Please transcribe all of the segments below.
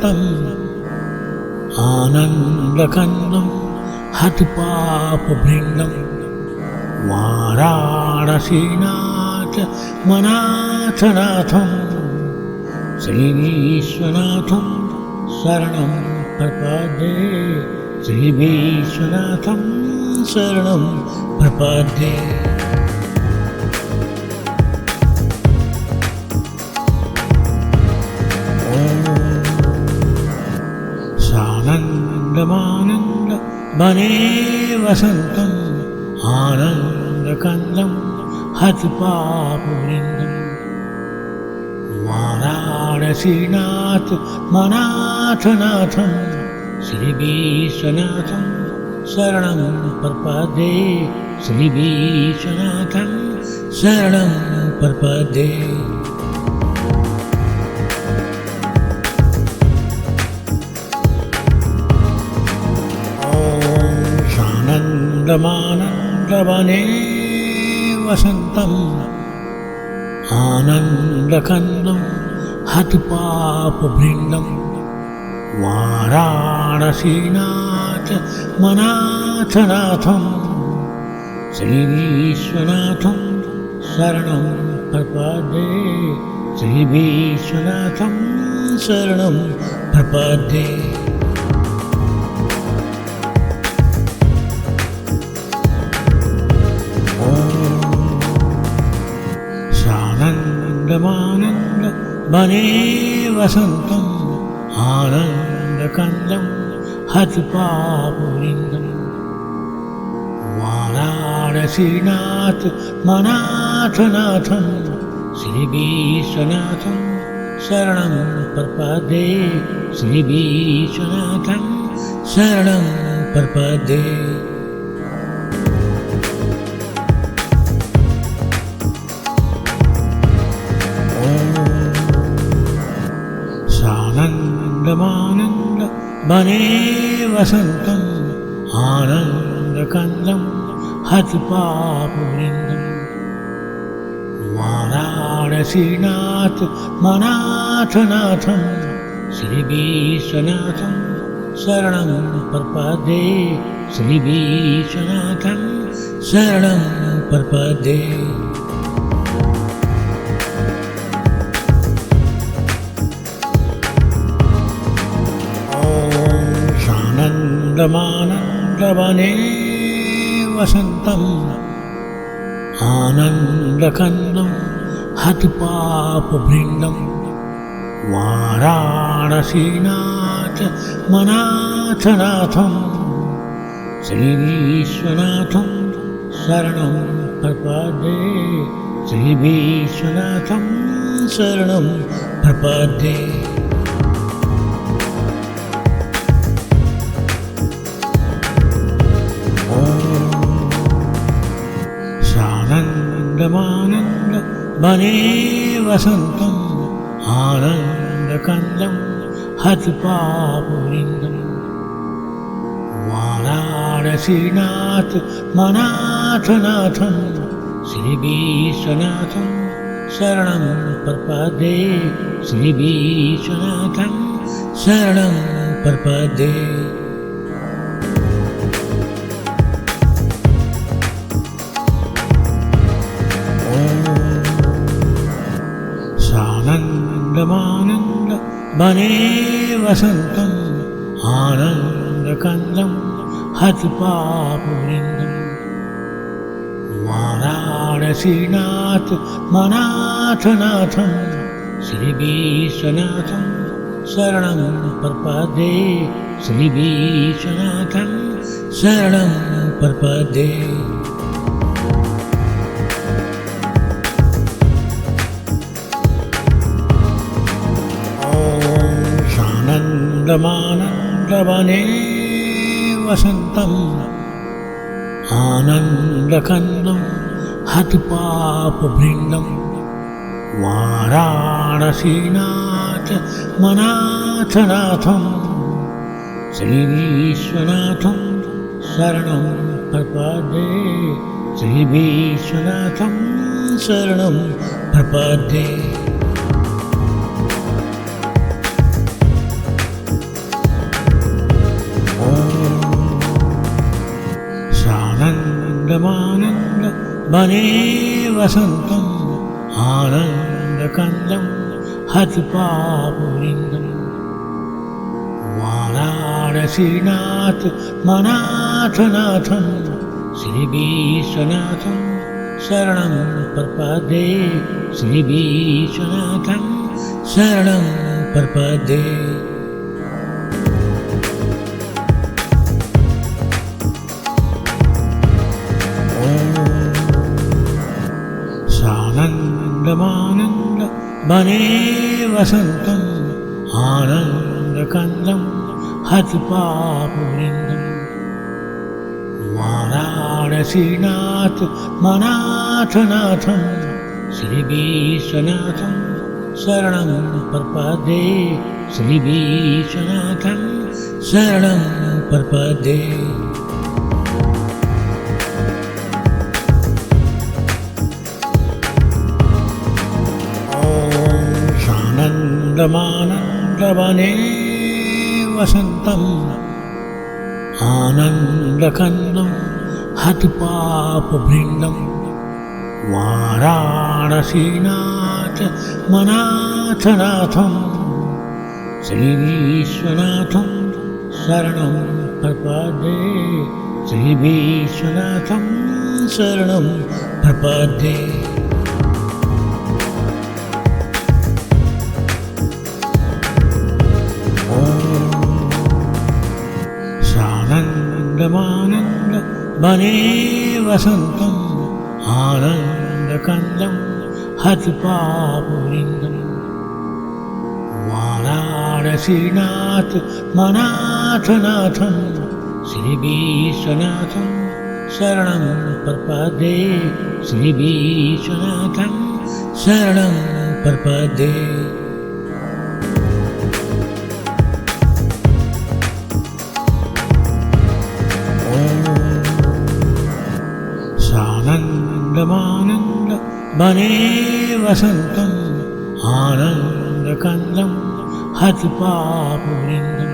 वसन्तम् आनन्दकन्दं हतपापभृङ्गं वाराणसीनाथ मनाथनाथं श्रीविश्वनाथं शरणं प्रपद्ये श्रीविश्वनाथं शरणं प्रपद्ये। सानन्दमानन्द वने वसन्तम् आनन्दकन्दं हतपापवृन्दं वाराणसीनाथ मनाथनाथं श्रीविश्वनाथं शरणं प्रपद्ये श्रीविश्वनाथं शरणं प्रपद्ये। सानन्दमानन्दवने वसन्तम् आनन्दकन्दं हतपापभृङ्गं वाराणसीनाथ मनाथनाथं श्रीविश्वनाथं शरणं प्रपद्ये श्रीविश्वनाथं शरणं प्रपद्ये। सानन्दमानन्द वने वसन्तम् आनन्दकन्दं हतपापवृन्दं वाराणसीनाथ मनाथनाथं श्रीविश्वनाथं शरणं प्रपद्ये श्रीविश्वनाथं शरणं प्रपद्ये। सानन्दमानन्द वने वसन्तम् आनन्दकन्दं हतपापवृन्दं वाराणसीनाथ मनाथनाथं श्रीविश्वनाथं शरणं प्रपद्ये श्रीविश्वनाथं शरणं प्रपद्ये। सानन्दमानन्दवने वसन्तम् आनन्दकन्दं हतपापभृङ्गं वाराणसीनाथ मनाथनाथं श्रीविश्वनाथं शरणं प्रपद्ये श्रीविश्वनाथं शरणं प्रपद्ये। सानन्दमानन्द वने वसन्तम् आनन्दकन्दं हतपापवृन्दं वाराणसीनाथ मनाथनाथं श्रीविश्वनाथं शरणं प्रपद्ये श्रीविश्वनाथं शरणं प्रपद्ये। सानन्दमानन्द वने वसन्तम् आनन्दकन्दं हतपापवृन्दं वाराणसीनाथ मनाथनाथं श्रीविश्वनाथं शरणं प्रपद्ये श्रीविश्वनाथं शरणं प्रपद्ये। सानन्दमानन्दवने वसन्तम् आनन्दकन्दं हतपापभृङ्गं वाराणसीनाथ मनाथनाथं श्रीविश्वनाथं शरणं प्रपद्ये श्रीविश्वनाथं शरणं प्रपद्ये। वने वसन्तम् आनन्दकन्दं हतपापवृन्दं वाराणसीनाथ मनाथनाथं श्रीविश्वनाथं शरणं प्रपद्ये श्रीविश्वनाथं शरणं प्रपद्ये सानन्दमानन्द वने वसन्तम् आनन्दकन्दं हतपापवृन्दं वाराणसीनाथ मनाथनाथं श्रीविश्वनाथं शरणं प्रपद्ये श्रीविश्वनाथं शरणं प्रपद्ये सानन्दमानन्दवने वसन्तम् आनन्दकन्दं हतपापवृन्दं वाराणसीनाथ मनाथनाथं श्रीविश्वनाथं शरणं प्रपद्ये श्रीविश्वनाथं शरणं प्रपद्ये सानन्दमानन्द वने वसन्तम् आनन्दकन्दं हतपापवृन्दं वाराणसीनाथ मनाथनाथं श्रीविश्वनाथं शरणं प्रपद्ये श्रीविश्वनाथं शरणं प्रपद्ये सानन्दमानन्द वने वसन्तम् आनन्दकन्दं हतपापवृन्दं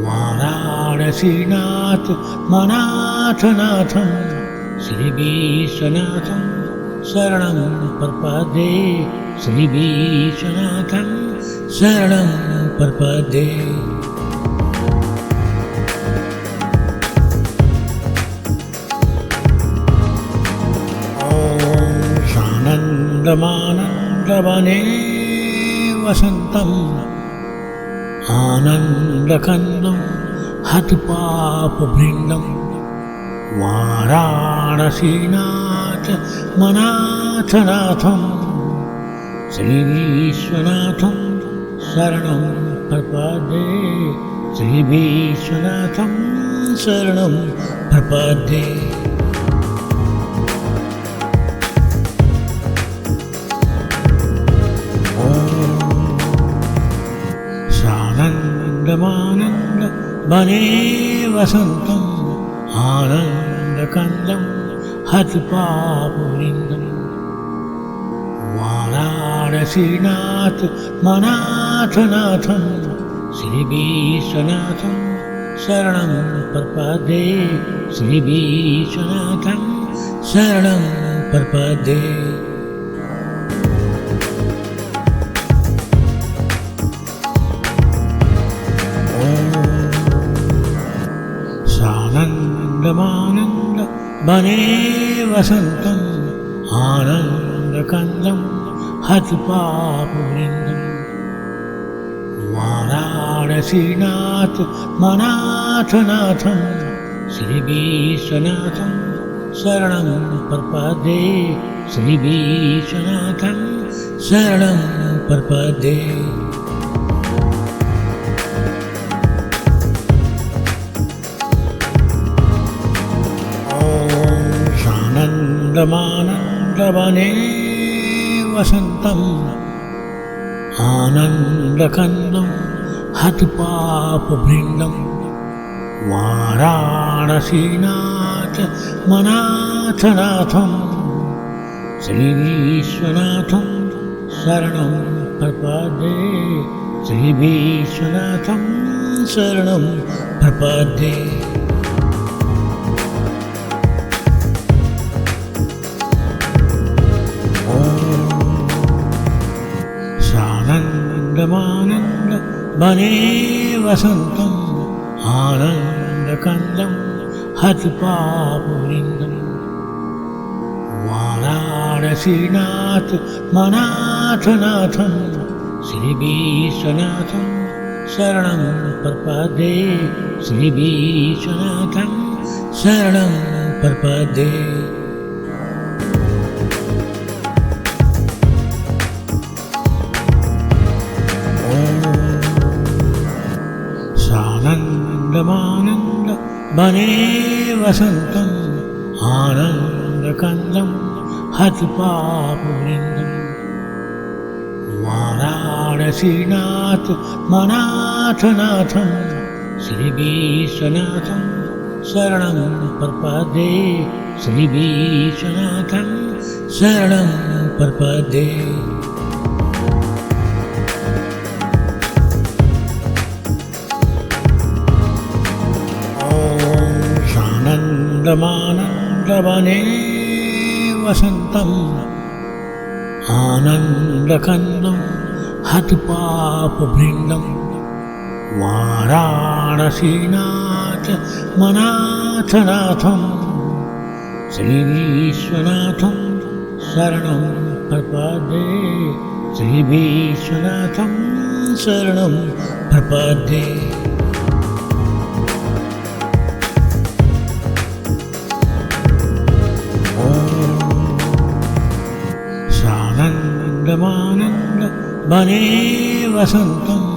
वाराणसीनाथ मनाथनाथं श्रीविश्वनाथं शरणं प्रपद्ये श्रीविश्वनाथं शरणं प्रपद्ये सानन्दमानन्दवने वसन्तम् आनन्दकन्दं हतपापवृन्दं वाराणसीनाथ मनाथनाथं श्रीविश्वनाथं शरणं प्रपद्ये श्रीविश्वनाथं शरणं प्रपद्ये सानन्दमानन्द वने वसन्तम् आनन्दकन्दं हतपापवृन्दं वाराणसीनाथ मनाथनाथं श्रीविश्वनाथं शरणं प्रपद्ये श्रीविश्वनाथं शरणं प्रपद्ये सानन्दमानन्द वने वसन्तम् आनन्दकन्दं हतपापवृन्दं वाराणसीनाथ मनाथनाथं श्रीविश्वनाथं शरणं प्रपद्ये श्रीविश्वनाथं शरणं प्रपद्ये सानन्दमानन्दवने वसन्तम् आनन्दकन्दं हतपापवृन्दं वाराणसीनाथ मनाथनाथं श्रीविश्वनाथं शरणं प्रपद्ये श्रीविश्वनाथं शरणं प्रपद्ये वने वसन्तम् आनन्दकन्दं हतपापवृन्दं वाराणसीनाथ मनाथनाथं श्रीविश्वनाथं शरणं प्रपद्ये श्रीविश्वनाथं शरणं प्रपद्ये सानन्दमानन्द वने वसन्तम् आनन्दकन्दं हतपापवृन्दं वाराणसीनाथ मनाथनाथं श्रीविश्वनाथं शरणं प्रपद्ये श्रीविश्वनाथं शरणं प्रपद्ये सानन्दमानन्दवने वसन्तम् आनन्दकन्दं हतपापवृन्दं वाराणसीनाथ मनाथनाथं श्रीविश्वनाथं शरणं प्रपद्ये श्रीविश्वनाथं शरणं प्रपद्ये सानन्दमानन्द वने वसन्तम्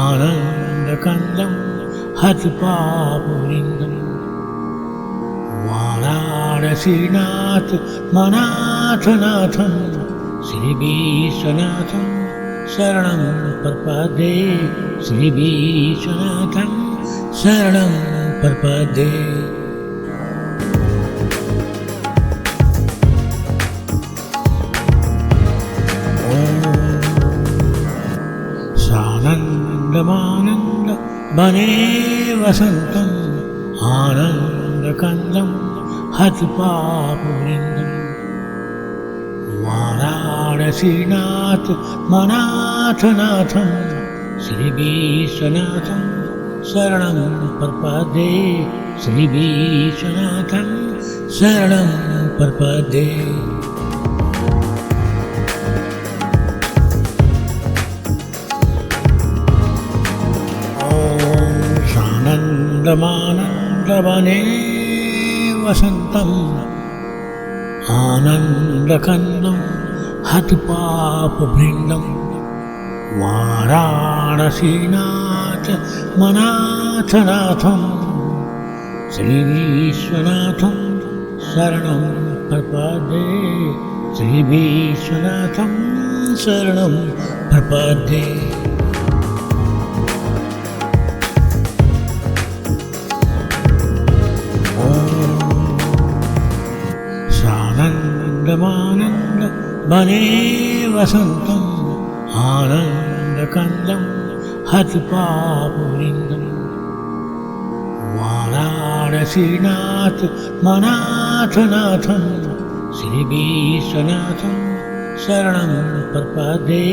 आनन्दकन्दं हतपापवृन्दं वाराणसीनाथ मनाथनाथं श्रीविश्वनाथं शरणं प्रपद्ये श्रीविश्वनाथं शरणं प्रपद्ये सानन्दमानन्द वने वसन्तम् आनन्दकन्दं हतपापवृन्दं वाराणसीनाथ मनाथनाथं श्रीविश्वनाथं शरणं प्रपद्ये श्रीविश्वनाथं शरणं प्रपद्ये सानन्दमानन्दवने वसन्तम् आनन्दकन्दं हतपापवृन्दं वाराणसीनाथ मनाथनाथं श्रीविश्वनाथं शरणं प्रपद्ये श्रीविश्वनाथं शरणं प्रपद्ये सानन्दमानन्द वने वसन्तम् आनन्दकन्दं हतपापवृन्दं वाराणसीनाथ मनाथनाथं श्रीविश्वनाथं शरणं प्रपद्ये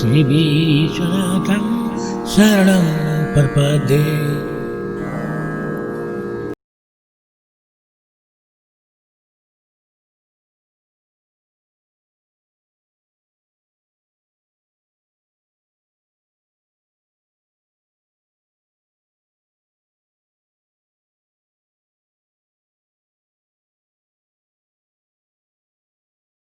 श्रीविश्वनाथं शरणं प्रपद्ये